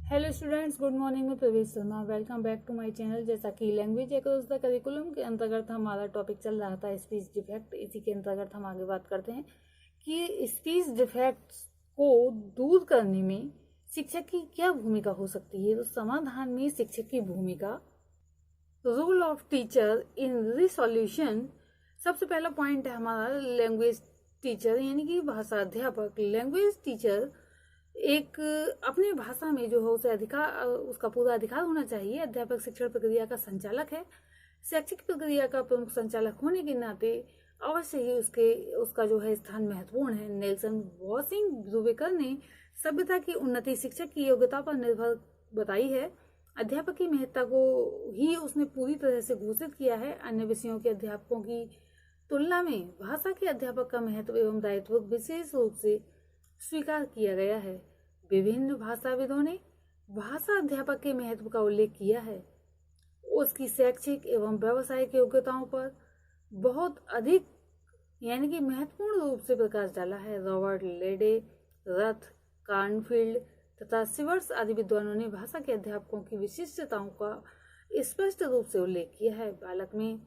Hello students, good morning. में Pravesh Sharma, welcome back to my channel. जैसा कि लैंग्वेज अक्रॉस द करिकुलम के अंतर्गत हमारा टॉपिक चल रहा था स्पीच डिफेक्ट। इसी के अंतर्गत हम आगे बात करते हैं कि स्पीच डिफेक्ट्स को दूर करने में शिक्षक की क्या भूमिका हो सकती है। तो समाधान में शिक्षक की भूमिका, role of teacher in resolution. सबसे पहला पॉइंट है हमारा लैंग्वेज टीचर यानी कि भाषा अध्यापक। लैंग्वेज टीचर एक अपनी भाषा में जो है उसे अधिकार, उसका पूरा अधिकार होना चाहिए। अध्यापक शिक्षण प्रक्रिया का संचालक है। शैक्षिक प्रक्रिया का प्रमुख संचालक होने के नाते अवश्य ही उसका जो है स्थान महत्वपूर्ण है। नेल्सन वॉशिंग ने सभ्यता की उन्नति शिक्षक की योग्यता पर निर्भर बताई है। अध्यापक की महत्ता को ही उसने पूरी तरह से घोषित किया है। अन्य विषयों के अध्यापकों की तुलना में भाषा के अध्यापक का महत्व एवं दायित्व विशेष रूप से स्वीकार किया गया है। विभिन्न भाषाविदों ने भाषा अध्यापक के महत्व का उल्लेख किया है। उसकी शैक्षिक एवं व्यावसायिक योग्यताओं पर बहुत अधिक यानी कि महत्वपूर्ण रूप से प्रकाश डाला है। रॉबर्ट लेडे, रथ, कार्नफील्ड तथा सिवर्स आदि विद्वानों ने भाषा के अध्यापकों की विशिष्टताओं का स्पष्ट रूप से उल्लेख किया है। बालक में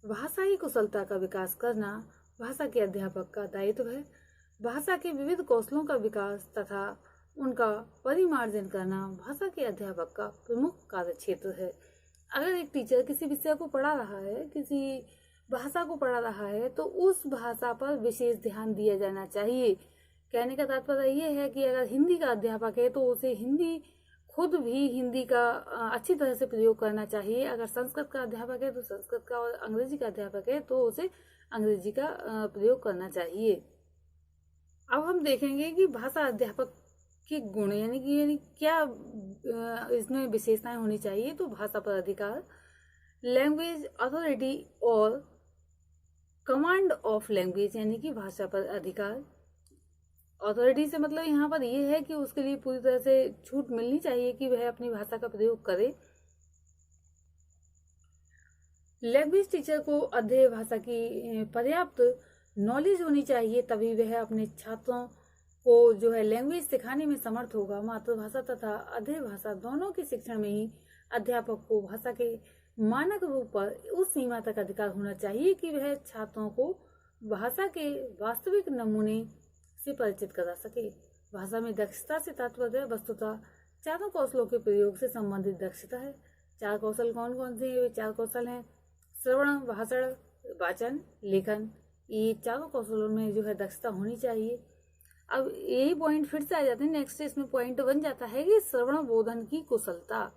भाषाई कुशलता का विकास करना भाषा के अध्यापक का दायित्व है। भाषा के विविध कौशलों का विकास तथा उनका परिमार्जन करना भाषा के अध्यापक का प्रमुख कार्यक्षेत्र है। अगर एक टीचर किसी विषय को पढ़ा रहा है, किसी भाषा को पढ़ा रहा है, तो उस भाषा पर विशेष ध्यान दिया जाना चाहिए। कहने का तात्पर्य यह है कि अगर हिंदी का अध्यापक है तो उसे खुद भी हिंदी का अच्छी तरह से प्रयोग करना चाहिए। अगर संस्कृत का अध्यापक है तो संस्कृत का, और अंग्रेजी का अध्यापक है तो उसे अंग्रेजी का प्रयोग करना चाहिए। अब हम देखेंगे कि भाषा अध्यापक के गुण यानी कि क्या इसमें विशेषताएं होनी चाहिए। तो भाषा पर अधिकार, लैंग्वेज अथॉरिटी और कमांड ऑफ लैंग्वेज यानी कि भाषा पर अधिकार। अथॉरिटी से मतलब यहाँ पर यह है कि उसके लिए पूरी तरह से छूट मिलनी चाहिए कि वह अपनी भाषा का प्रयोग करे। लैंग्वेज टीचर को अध्यय भाषा की पर्याप्त नॉलेज होनी चाहिए, तभी वह अपने छात्रों को जो है लैंग्वेज सिखाने में समर्थ होगा। मातृभाषा तथा अध्यय भाषा दोनों के शिक्षण में ही अध्यापक को भाषा के मानक रूप पर उस सीमा तक अधिकार होना चाहिए कि वह छात्रों को भाषा के वास्तविक नमूने से परिचित करा सके। भाषा में दक्षता से तात्पर्य वस्तुतः चारों कौशलों के प्रयोग से संबंधित दक्षता है। चार कौशल कौन कौन से हैं? वे चार कौशल हैं श्रवण, भाषण, वाचन, लेखन। ये चारों कौशलों में जो है दक्षता होनी चाहिए। अब यही पॉइंट फिर से आ जाते हैं। नेक्स्ट इसमें पॉइंट बन जाता है कि श्रवण बोधन की कुशलता,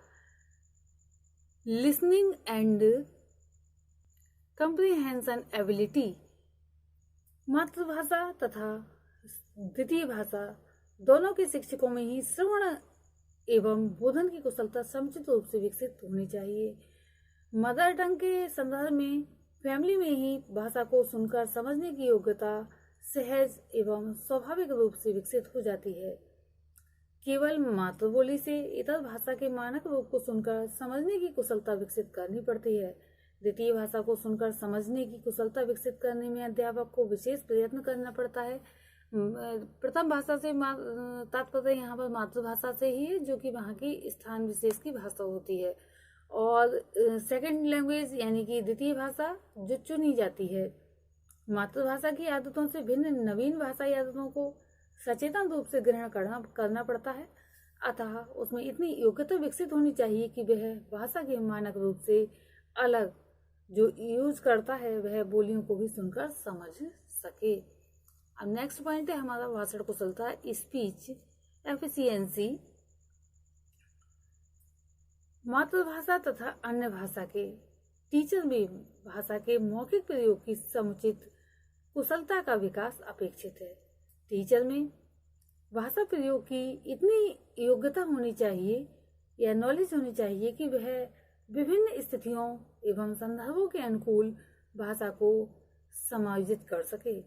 लिसनिंग एंड कंप्रिहेंशन एबिलिटी। मातृभाषा तथा द्वितीय भाषा दोनों के शिक्षकों में ही श्रवण एवं बोधन की कुशलता समुचित रूप से विकसित होनी चाहिए। मदर टंग के संदर्भ में फैमिली में ही भाषा को सुनकर समझने की योग्यता सहज एवं स्वाभाविक रूप से विकसित हो जाती है। केवल मातृबोली से इतर भाषा के मानक रूप को सुनकर समझने की कुशलता विकसित करनी पड़ती है। द्वितीय भाषा को सुनकर समझने की कुशलता विकसित करने में अध्यापक को विशेष प्रयत्न करना पड़ता है। प्रथम भाषा से तात्पर्य यहाँ पर मातृभाषा से ही है, जो कि वहाँ की स्थान विशेष की भाषा होती है। और सेकंड लैंग्वेज यानी कि द्वितीय भाषा जो चुनी जाती है। मातृभाषा की आदतों से भिन्न नवीन भाषाई आदतों को सचेतन रूप से ग्रहण करना पड़ता है। अतः उसमें इतनी योग्यता विकसित होनी चाहिए कि वह भाषा के मानक रूप से अलग जो यूज करता है वह बोलियों को भी सुनकर समझ सके। अब नेक्स्ट पॉइंट है हमारा भाषण कुशलता, स्पीच एफिशिएंसी। मातृभाषा तथा अन्य भाषा के टीचर में भाषा के मौखिक प्रयोग की समुचित कुशलता का विकास अपेक्षित है। टीचर में भाषा प्रयोग की इतनी योग्यता होनी चाहिए या नॉलेज होनी चाहिए कि वह विभिन्न स्थितियों एवं संदर्भों के अनुकूल भाषा को समायोजित कर सके।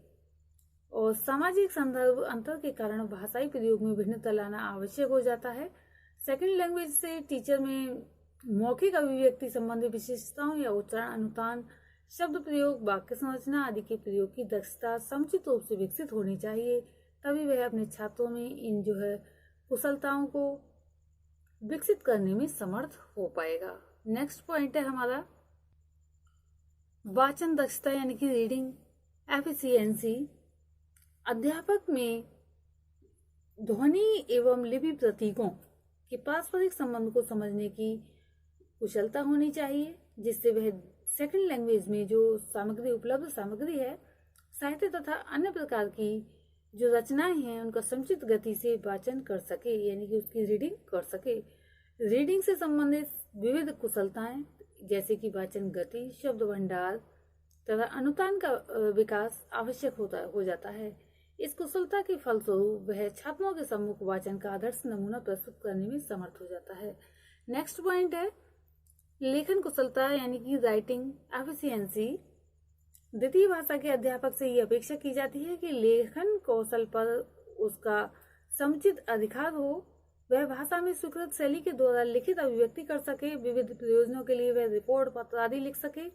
और सामाजिक संदर्भ अंतर के कारण भाषाई प्रयोग में भिन्नता लाना आवश्यक हो जाता है। सेकंड लैंग्वेज से टीचर में मौखिक अभिव्यक्ति संबंधी विशेषताओं या उच्चारण, अनुतान, शब्द प्रयोग, वाक्य संरचना आदि के प्रयोग की दक्षता समुचित रूप से विकसित होनी चाहिए। तभी वह अपने छात्रों में इन जो है कुशलताओं को विकसित करने में समर्थ हो पाएगा। नेक्स्ट पॉइंट है हमारा वाचन दक्षता यानी कि रीडिंग एफिशिएंसी। अध्यापक में ध्वनि एवं लिपि प्रतीकों के पारस्परिक संबंध को समझने की कुशलता होनी चाहिए, जिससे वह सेकंड लैंग्वेज में जो सामग्री उपलब्ध सामग्री है, साहित्य तथा अन्य प्रकार की जो रचनाएं हैं, उनका समुचित गति से वाचन कर सके, यानी कि उसकी रीडिंग कर सके। रीडिंग से संबंधित विविध कुशलताएं जैसे कि वाचन गति, शब्द भंडार तथा अनुतान का विकास आवश्यक हो जाता है। इस कुशलता के फलस्वरूप वह छात्रों के सम्मुख वाचन का आदर्श नमूना प्रस्तुत करने में समर्थ हो जाता है। नेक्स्ट पॉइंट है लेखन कुशलता यानी कि राइटिंग एफिशिएंसी। द्वितीय भाषा के अध्यापक से ये अपेक्षा की जाती है कि लेखन कौशल पर उसका समुचित अधिकार हो, वह भाषा में स्वीकृत शैली के द्वारा लिखित अभिव्यक्ति कर सके, विविध प्रयोजनों के लिए वह रिपोर्ट पत्र आदि लिख सके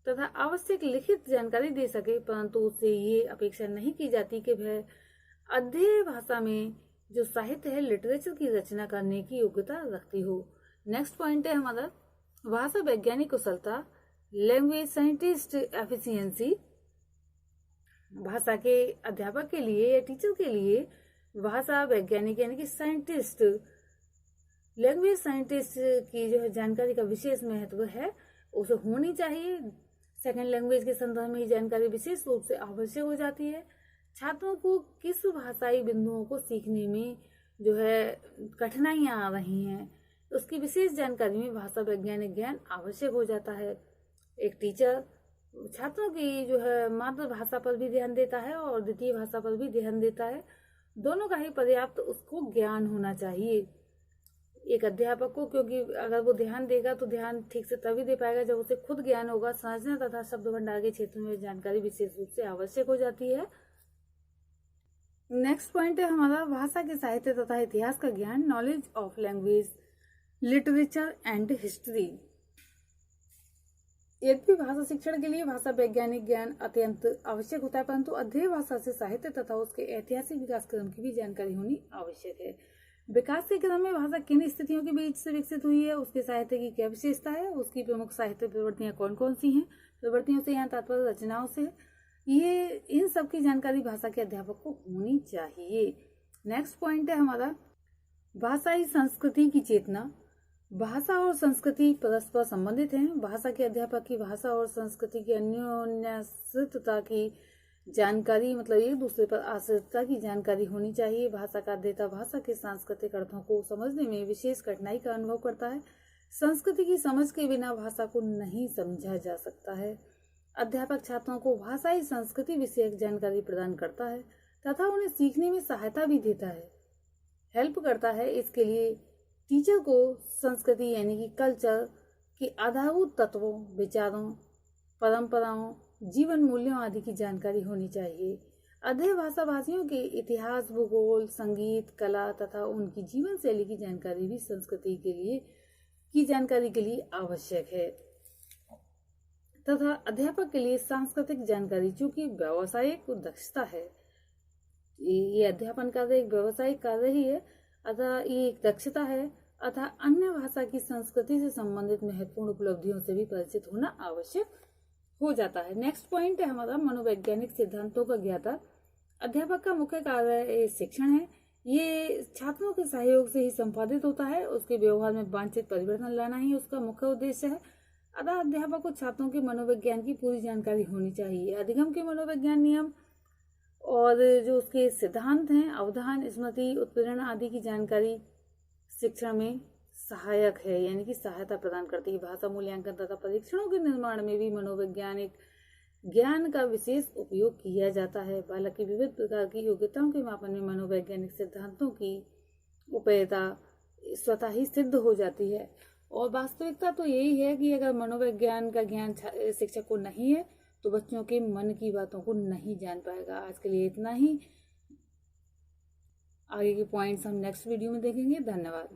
तथा आवश्यक लिखित जानकारी दे सके, परंतु उससे ये अपेक्षा नहीं की जाती कि वह अध्येय भाषा में जो साहित्य है, लिटरेचर की रचना करने की योग्यता रखती हो। नेक्स्ट पॉइंट है हमारा भाषा वैज्ञानिक कुशलता लैंग्वेज साइंटिस्ट एफिशिएंसी। भाषा के अध्यापक के लिए या टीचर के लिए भाषा वैज्ञानिक यानी कि साइंटिस्ट, लैंग्वेज साइंटिस्ट की जो है जानकारी का विशेष महत्व है, उसे होनी चाहिए। सेकंड लैंग्वेज के संदर्भ में जानकारी विशेष रूप से आवश्यक हो जाती है। छात्रों को किस भाषाई बिंदुओं को सीखने में जो है कठिनाइयां आ रही हैं, उसकी विशेष जानकारी में भाषा वैज्ञानिक ज्ञान आवश्यक हो जाता है। एक टीचर छात्रों की जो है मातृभाषा पर भी ध्यान देता है और द्वितीय भाषा पर भी ध्यान देता है, दोनों का ही पर्याप्त उसको ज्ञान होना चाहिए एक अध्यापक को, क्योंकि अगर वो ध्यान देगा तो ध्यान ठीक से तभी दे पाएगा जब उसे खुद ज्ञान होगा। समझना तथा शब्द भंडार के क्षेत्र में जानकारी विशेष रूप से आवश्यक हो जाती है। नेक्स्ट पॉइंट है हमारा भाषा के साहित्य तथा इतिहास का ज्ञान, knowledge of language literature and history. यद्यपि भाषा शिक्षण के लिए भाषा वैज्ञानिक ज्ञान अत्यंत आवश्यक होता है, परंतु अध्ययन भाषा से साहित्य तथा उसके ऐतिहासिक विकास क्रम की भी जानकारी होनी आवश्यक है। विकास के क्रम में भाषा किन स्थितियों के बीच से विकसित हुई है, उसके साहित्य की क्या विशेषता है, उसकी प्रमुख साहित्य प्रवृत्तियां कौन कौन सी हैं, प्रवृत्तियों से यहाँ तात्पर्य रचनाओं से, ये इन सब की जानकारी भाषा के अध्यापक को होनी चाहिए। नेक्स्ट पॉइंट है हमारा भाषाई संस्कृति की चेतना। भाषा और संस्कृति परस्पर संबंधित हैं। भाषा के अध्यापक की भाषा और संस्कृति की अन्योन्याश्रितता की जानकारी, मतलब एक दूसरे पर आश्रितता की जानकारी होनी चाहिए। भाषा का अध्येता भाषा के सांस्कृतिक अर्थों को समझने में विशेष कठिनाई का अनुभव करता है। संस्कृति की समझ के बिना भाषा को नहीं समझा जा सकता है। अध्यापक छात्रों को भाषाई संस्कृति विषयक जानकारी प्रदान करता है तथा उन्हें सीखने में सहायता भी देता है, हेल्प करता है। इसके लिए टीचर को संस्कृति यानी कि कल्चर के आधारभूत तत्वों, विचारों, परंपराओं, जीवन मूल्यों आदि की जानकारी होनी चाहिए। अध्यय भाषा भाषियों के इतिहास, भूगोल, संगीत, कला तथा उनकी जीवन शैली की जानकारी भी संस्कृति के लिए की जानकारी के लिए आवश्यक है। तथा अध्यापक के लिए सांस्कृतिक जानकारी, चूंकि व्यावसायिक दक्षता है, ये अध्यापन कार्य एक व्यावसायिक कार्य ही है, अतः ये एक दक्षता है, अतः अन्य भाषा की संस्कृति से संबंधित महत्वपूर्ण उपलब्धियों से भी परिचित होना आवश्यक हो जाता है। नेक्स्ट पॉइंट है हमारा मनोवैज्ञानिक सिद्धांतों का ज्ञाता। अध्यापक का मुख्य कार्य शिक्षण है। ये छात्रों के सहयोग से ही संपादित होता है। उसके व्यवहार में वांछित परिवर्तन लाना ही उसका मुख्य उद्देश्य है। अतः अध्यापक को छात्रों के मनोविज्ञान की पूरी जानकारी होनी चाहिए। अधिगम के मनोविज्ञान नियम और जो उसके सिद्धांत हैं, अवधान, स्मृति, उत्प्रेरण आदि की जानकारी शिक्षण में सहायक है, यानी कि सहायता प्रदान करती है। भाषा मूल्यांकन तथा परीक्षणों के निर्माण में भी मनोवैज्ञानिक ज्ञान का विशेष उपयोग किया जाता है। बालक की विविध प्रकार की योग्यताओं के मापन में मनोवैज्ञानिक सिद्धांतों की उपयोगिता स्वतः ही सिद्ध हो जाती है। और वास्तविकता तो यही है कि अगर मनोविज्ञान का ज्ञान शिक्षक को नहीं है तो बच्चों के मन की बातों को नहीं जान पाएगा। आज के लिए इतना ही। आगे के पॉइंट्स हम नेक्स्ट वीडियो में देखेंगे। धन्यवाद।